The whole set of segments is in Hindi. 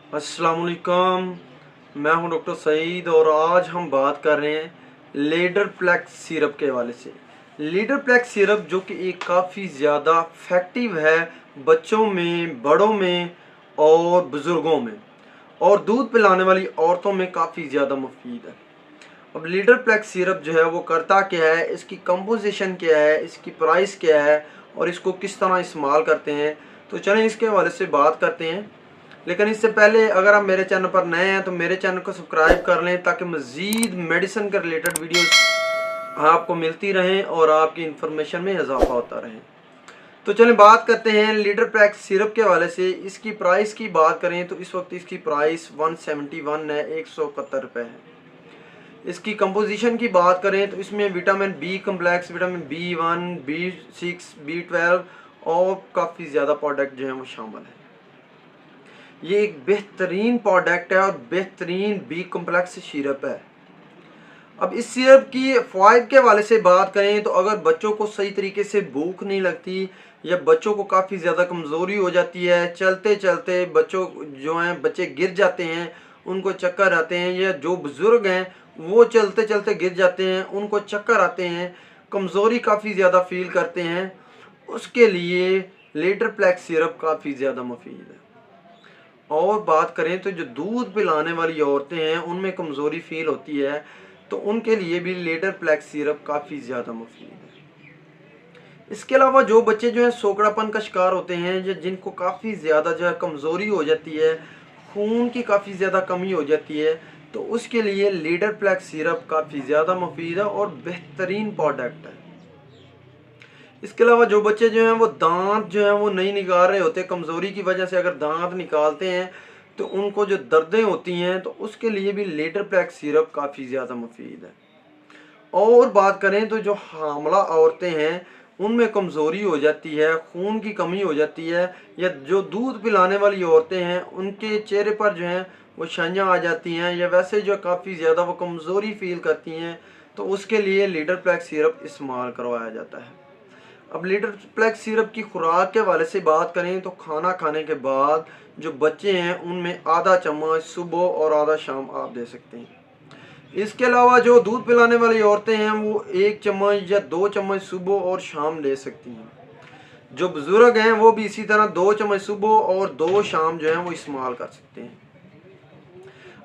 अस्सलाम वालेकुम। मैं हूं डॉक्टर सईद और आज हम बात कर रहे हैं लीडरप्लेक्स सिरप के हवाले से। लीडरप्लेक्स सिरप जो कि एक काफ़ी ज़्यादा इफेक्टिव है बच्चों में, बड़ों में और बुज़ुर्गों में, और दूध पिलाने वाली औरतों में काफ़ी ज़्यादा मुफीद है। अब लीडरप्लेक्स सिरप जो है वो करता क्या है, इसकी कंपोजिशन क्या है, इसकी प्राइस क्या है और इसको किस तरह इस्तेमाल करते हैं, तो चलें इसके हवाले से बात करते हैं। लेकिन इससे पहले अगर आप मेरे चैनल पर नए हैं तो मेरे चैनल को सब्सक्राइब कर लें ताकि मज़ीद मेडिसिन के रिलेटेड वीडियोस आपको मिलती रहें और आपकी इंफॉर्मेशन में इजाफा होता रहे। तो चलें बात करते हैं लीडरप्लेक्स सिरप के हवाले से। इसकी प्राइस की बात करें तो इस वक्त इसकी प्राइस 171 है, 171 रुपये है। इसकी कंपोजिशन की बात करें तो इसमें vitamin B complex, vitamin B1, B6, B12 और काफ़ी ज़्यादा प्रोडक्ट जो हैं वो शामिल हैं। ये एक बेहतरीन प्रोडक्ट है और बेहतरीन बी कम्प्लेक्स सिरप है। अब इस सिरप की फ़वाइद के हवाले से बात करें तो अगर बच्चों को सही तरीके से भूख नहीं लगती या बच्चों को काफ़ी ज़्यादा कमज़ोरी हो जाती है, चलते चलते बच्चों जो हैं बच्चे गिर जाते हैं, उनको चक्कर आते हैं, या जो बुज़ुर्ग हैं वो चलते चलते गिर जाते हैं, उनको चक्कर आते हैं, कमज़ोरी काफ़ी ज़्यादा फील करते हैं, उसके लिए लीडरप्लेक्स सिरप काफ़ी ज़्यादा मुफीद है। और बात करें तो जो दूध पिलाने वाली औरतें हैं उनमें कमज़ोरी फील होती है तो उनके लिए भी लीडरप्लेक्स सिरप काफ़ी ज़्यादा मुफीद है। इसके अलावा जो बच्चे जो है सोकड़ापन का शिकार होते हैं या जिनको काफ़ी ज़्यादा जो है कमज़ोरी हो जाती है, खून की काफ़ी ज़्यादा कमी हो जाती है, तो उसके लिए लीडरप्लेक्स सिरप काफ़ी ज़्यादा मुफीद है और बेहतरीन प्रोडक्ट है। इसके अलावा जो बच्चे जो हैं वो दांत जो हैं वो नहीं निकाल रहे होते, कमज़ोरी की वजह से अगर दांत निकालते हैं तो उनको जो दर्दें होती हैं, तो उसके लिए भी लीडरप्लेक्स सिरप काफ़ी ज़्यादा मुफीद है। और बात करें तो जो हामला औरतें हैं उनमें कमज़ोरी हो जाती है, खून की कमी हो जाती है, या जो दूध पिलाने वाली औरतें हैं उनके चेहरे पर जो हैं वो छाइयाँ आ जाती हैं, या वैसे जो काफ़ी ज़्यादा वो कमज़ोरी फील करती हैं, तो उसके लिए लीडरप्लेक्स सिरप इस्तेमाल करवाया जाता है। अब लीडरप्लेक्स सिरप की खुराक के हवाले से बात करें तो खाना खाने के बाद जो बच्चे हैं उनमें आधा चम्मच सुबह और आधा शाम आप दे सकते हैं। इसके अलावा जो दूध पिलाने वाली औरतें हैं वो 1 चम्मच या 2 चम्मच सुबह और शाम ले सकती हैं। जो बुज़ुर्ग हैं वो भी इसी तरह 2 चम्मच सुबह और 2 शाम जो हैं वो इस्तेमाल कर सकते हैं।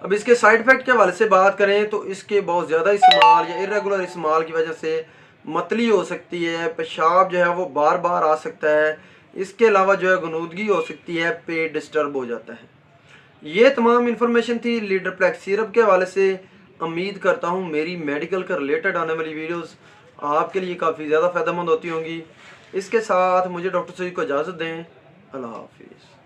अब इसके साइड इफ़ेक्ट के हवाले से बात करें तो इसके बहुत ज़्यादा इस्तेमाल या इरेगुलर इस्तेमाल की वजह से मतली हो सकती है, पेशाब जो है वो बार बार आ सकता है। इसके अलावा जो है गनूदगी हो सकती है, पेट डिस्टर्ब हो जाता है। ये तमाम इन्फॉर्मेशन थी लीडरप्लेक्स सिरप के हवाले से। उम्मीद करता हूँ मेरी मेडिकल के रिलेटेड आने वाली वीडियोस आपके लिए काफ़ी ज़्यादा फ़ायदेमंद होती होंगी। इसके साथ मुझे डॉक्टर सईद को इजाज़त दें। अल्लाह हाफिज़।